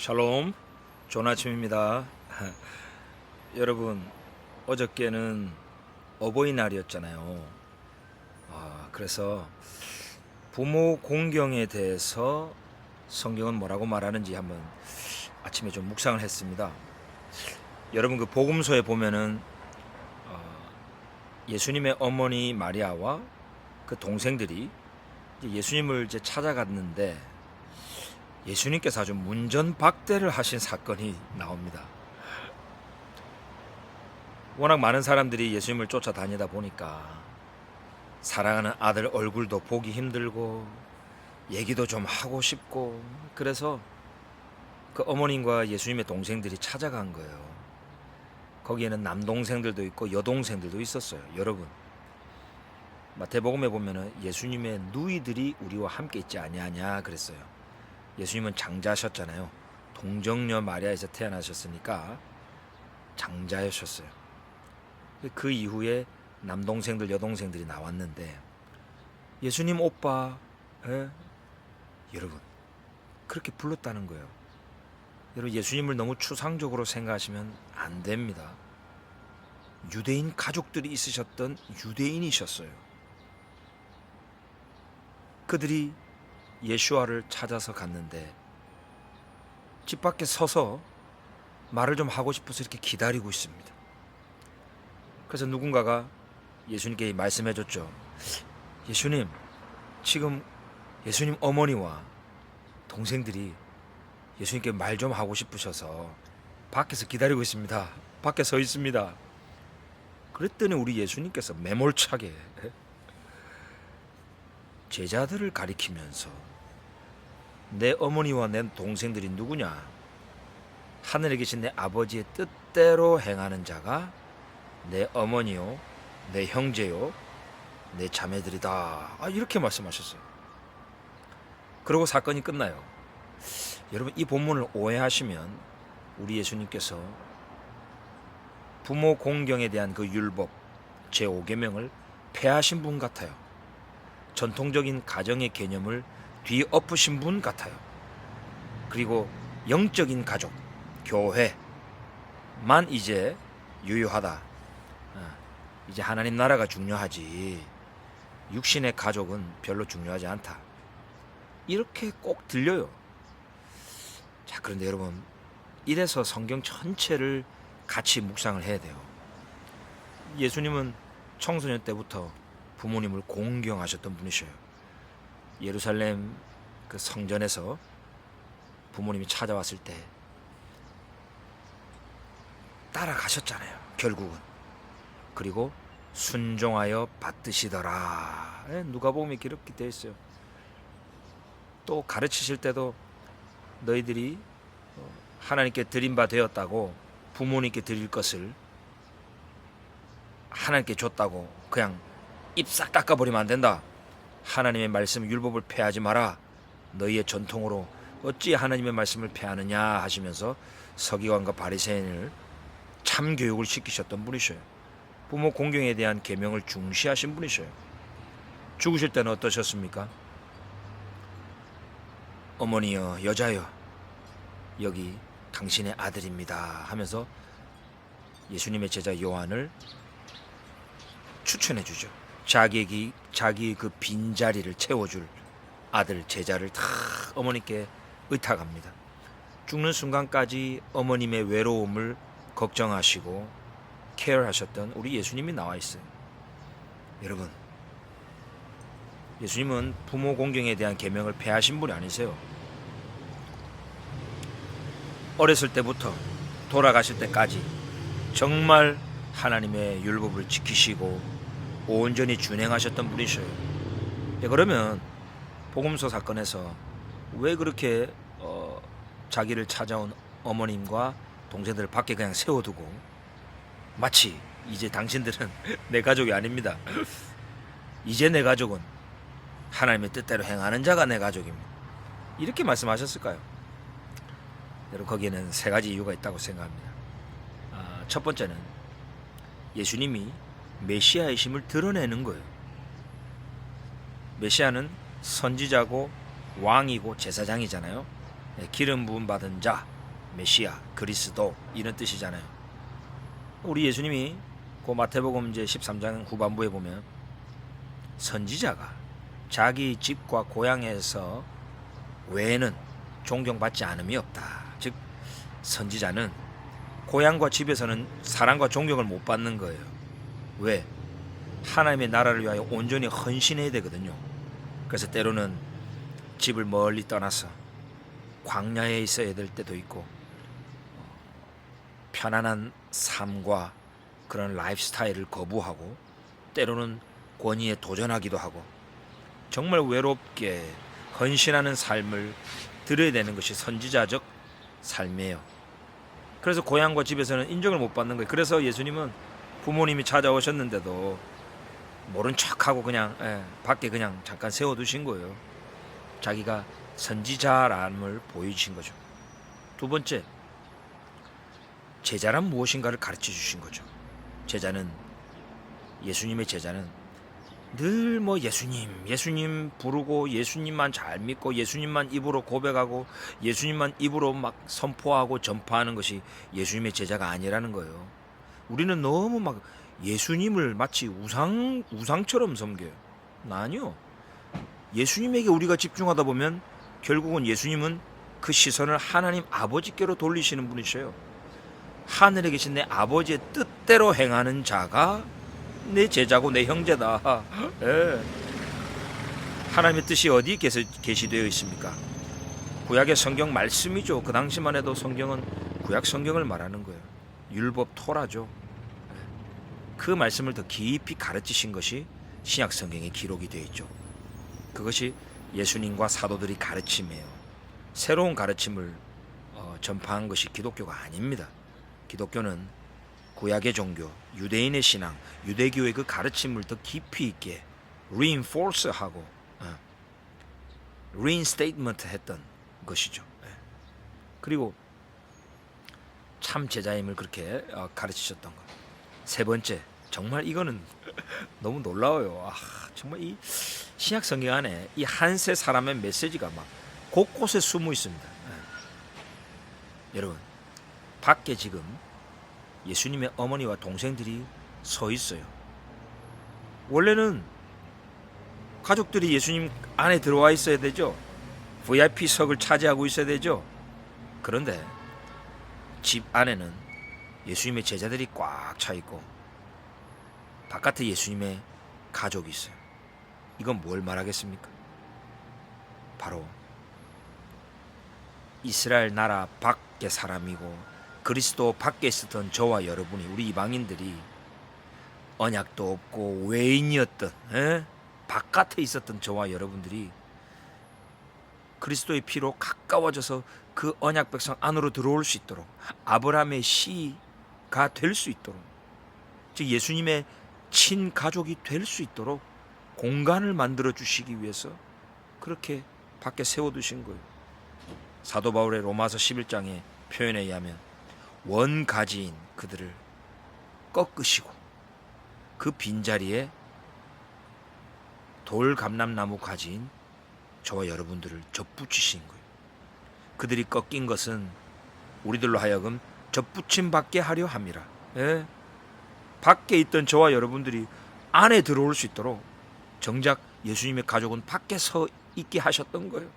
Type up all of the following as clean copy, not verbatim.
샬롬, 좋은 아침입니다. 여러분, 어저께는 어버이날이었잖아요. 그래서 부모 공경에 대해서 성경은 뭐라고 말하는지 한번 아침에 좀 묵상을 했습니다. 여러분, 그 복음서에 보면은 예수님의 어머니 마리아와 그 동생들이 예수님을 이제 찾아갔는데 예수님께서 아주 문전박대를 하신 사건이 나옵니다. 워낙 많은 사람들이 예수님을 쫓아다니다 보니까 사랑하는 아들 얼굴도 보기 힘들고 얘기도 좀 하고 싶고, 그래서 그 어머님과 예수님의 동생들이 찾아간 거예요. 거기에는 남동생들도 있고 여동생들도 있었어요. 여러분, 마태복음에 보면은 예수님의 누이들이 우리와 함께 있지 아니하냐 그랬어요. 예수님은 장자셨잖아요. 동정녀 마리아에서 태어나셨으니까 장자였어요. 그 이후에 남동생들 여동생들이 나왔는데 예수님 오빠, 여러분, 그렇게 불렀다는 거예요. 여러분, 예수님을 너무 추상적으로 생각하시면 안 됩니다. 유대인 가족들이 있으셨던 유대인이셨어요. 그들이 예수와를 찾아서 갔는데 집 밖에 서서 말을 좀 하고 싶어서 이렇게 기다리고 있습니다. 그래서 누군가가 예수님께 말씀해 줬죠. 예수님, 지금 예수님 어머니와 동생들이 예수님께 말 좀 하고 싶으셔서 밖에서 기다리고 있습니다. 밖에 서 있습니다. 그랬더니 우리 예수님께서 매몰차게 제자들을 가리키면서 내 어머니와 내 동생들이 누구냐? 하늘에 계신 내 아버지의 뜻대로 행하는 자가 내 어머니요, 내 형제요, 내 자매들이다. 이렇게 말씀하셨어요. 그리고 사건이 끝나요. 여러분, 이 본문을 오해하시면 우리 예수님께서 부모 공경에 대한 그 율법 제5계명을 폐하신 분 같아요. 전통적인 가정의 개념을 뒤엎으신 분 같아요. 그리고 영적인 가족, 교회만 이제 유효하다. 이제 하나님 나라가 중요하지 육신의 가족은 별로 중요하지 않다. 이렇게 꼭 들려요. 자, 그런데 여러분, 이래서 성경 전체를 같이 묵상을 해야 돼요. 예수님은 청소년 때부터 부모님을 공경하셨던 분이셔요. 예루살렘 그 성전에서 부모님이 찾아왔을 때 따라가셨잖아요, 결국은. 그리고 순종하여 받드시더라. 누가복음에 기록이 되어 있어요. 또 가르치실 때도 너희들이 하나님께 드린 바 되었다고 부모님께 드릴 것을 하나님께 줬다고 그냥 입 싹 닦아버리면 안 된다. 하나님의 말씀 율법을 폐하지 마라. 너희의 전통으로 어찌 하나님의 말씀을 폐하느냐 하시면서 서기관과 바리새인을 참교육을 시키셨던 분이셔요. 부모 공경에 대한 계명을 중시하신 분이셔요. 죽으실 때는 어떠셨습니까? 어머니여, 여자여, 여기 당신의 아들입니다 하면서 예수님의 제자 요한을 추천해 주죠. 자기 그 빈자리를 채워줄 아들 제자를 다 어머니께 의탁합니다. 죽는 순간까지 어머님의 외로움을 걱정하시고 케어하셨던 우리 예수님이 나와 있어요. 여러분, 예수님은 부모 공경에 대한 계명을 폐하신 분이 아니세요. 어렸을 때부터 돌아가실 때까지 정말 하나님의 율법을 지키시고 온전히 준행하셨던 분이셔요. 그러면 복음서 사건에서 왜 그렇게 자기를 찾아온 어머님과 동생들을 밖에 그냥 세워두고 마치 이제 당신들은 내 가족이 아닙니다. 이제 내 가족은 하나님의 뜻대로 행하는 자가 내 가족입니다. 이렇게 말씀하셨을까요? 여러분, 거기에는 세 가지 이유가 있다고 생각합니다. 첫 번째는 예수님이 메시아이심을 드러내는 거예요. 메시아는 선지자고 왕이고 제사장이잖아요. 기름 부음 받은 자, 메시아, 그리스도 이런 뜻이잖아요. 우리 예수님이 그 마태복음 이제 13장 후반부에 보면 선지자가 자기 집과 고향에서 외에는 존경받지 않음이 없다. 즉 선지자는 고향과 집에서는 사랑과 존경을 못 받는 거예요. 왜? 하나님의 나라를 위하여 온전히 헌신해야 되거든요. 그래서 때로는 집을 멀리 떠나서 광야에 있어야 될 때도 있고, 편안한 삶과 그런 라이프 스타일을 거부하고 때로는 권위에 도전하기도 하고 정말 외롭게 헌신하는 삶을 들어야 되는 것이 선지자적 삶이에요. 그래서 고향과 집에서는 인정을 못 받는 거예요. 그래서 예수님은 부모님이 찾아오셨는데도 모른 척하고 그냥 밖에 그냥 잠깐 세워두신 거예요. 자기가 선지자람을 보여주신 거죠. 두 번째, 제자란 무엇인가를 가르쳐 주신 거죠. 예수님의 제자는 늘 뭐 예수님 부르고 예수님만 잘 믿고 예수님만 입으로 고백하고 예수님만 입으로 막 선포하고 전파하는 것이 예수님의 제자가 아니라는 거예요. 우리는 너무 막 예수님을 마치 우상처럼 섬겨요. 아니요. 예수님에게 우리가 집중하다 보면 결국은 예수님은 그 시선을 하나님 아버지께로 돌리시는 분이셔요. 하늘에 계신 내 아버지의 뜻대로 행하는 자가 내 제자고 내 형제다. 예. 하나님의 뜻이 어디 계시되어 있습니까? 구약의 성경 말씀이죠. 그 당시만 해도 성경은 구약 성경을 말하는 거예요. 율법 토라죠. 그 말씀을 더 깊이 가르치신 것이 신약 성경에 기록이 되어 있죠. 그것이 예수님과 사도들이 가르침이에요. 새로운 가르침을 전파한 것이 기독교가 아닙니다. 기독교는 구약의 종교, 유대인의 신앙, 유대교의 그 가르침을 더 깊이 있게 reinforce하고 reinstatement 했던 것이죠. 그리고 참 제자임을 그렇게 가르치셨던 것. 세 번째, 정말 이거는 너무 놀라워요. 정말 이 신약 성경 안에 이 한 세 사람의 메시지가 막 곳곳에 숨어 있습니다. 여러분, 밖에 지금 예수님의 어머니와 동생들이 서 있어요. 원래는 가족들이 예수님 안에 들어와 있어야 되죠. VIP석을 차지하고 있어야 되죠. 그런데 집 안에는 예수님의 제자들이 꽉 차 있고 바깥에 예수님의 가족이 있어요. 이건 뭘 말하겠습니까? 바로 이스라엘 나라 밖의 사람이고 그리스도 밖에 있었던 저와 여러분이, 우리 이방인들이 언약도 없고 외인이었던 바깥에 있었던 저와 여러분들이 그리스도의 피로 가까워져서 그 언약 백성 안으로 들어올 수 있도록, 아브라함의 씨가 될 수 있도록, 즉 예수님의 친가족이 될 수 있도록 공간을 만들어 주시기 위해서 그렇게 밖에 세워두신 거예요. 사도 바울의 로마서 11장의 표현에 의하면 원가지인 그들을 꺾으시고 그 빈자리에 돌감람나무 가지인 저와 여러분들을 접붙이신 거예요. 그들이 꺾인 것은 우리들로 하여금 접붙임 받게 하려 함이라. 밖에 있던 저와 여러분들이 안에 들어올 수 있도록 정작 예수님의 가족은 밖에 서 있게 하셨던 거예요.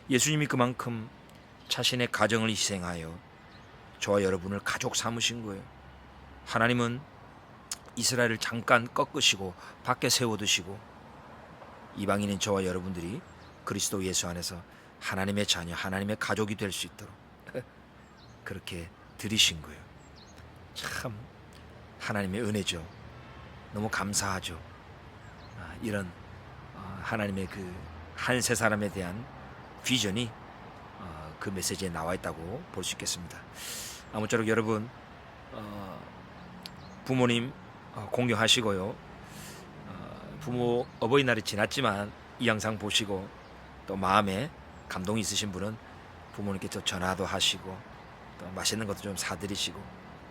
예수님이 그만큼 자신의 가정을 희생하여 저와 여러분을 가족 삼으신 거예요. 하나님은 이스라엘을 잠깐 꺾으시고 밖에 세워두시고 이방인인 저와 여러분들이 그리스도 예수 안에서 하나님의 자녀, 하나님의 가족이 될 수 있도록 그렇게 들이신 거예요. 참 하나님의 은혜죠. 너무 감사하죠. 이런 하나님의 그 한 세 사람에 대한 비전이 그 메시지에 나와 있다고 볼 수 있겠습니다. 아무쪼록 여러분 부모님 공경하시고요. 부모 어버이날이 지났지만 이 영상 보시고 또 마음에 감동이 있으신 분은 부모님께 또 전화도 하시고 또 맛있는 것도 좀 사드리시고,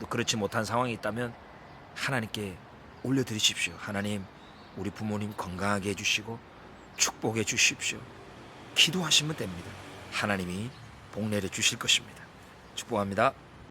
또 그렇지 못한 상황이 있다면 하나님께 올려드리십시오. 하나님, 우리 부모님 건강하게 해주시고 축복해 주십시오. 기도하시면 됩니다. 하나님이 복 내려 주실 것입니다. 축복합니다.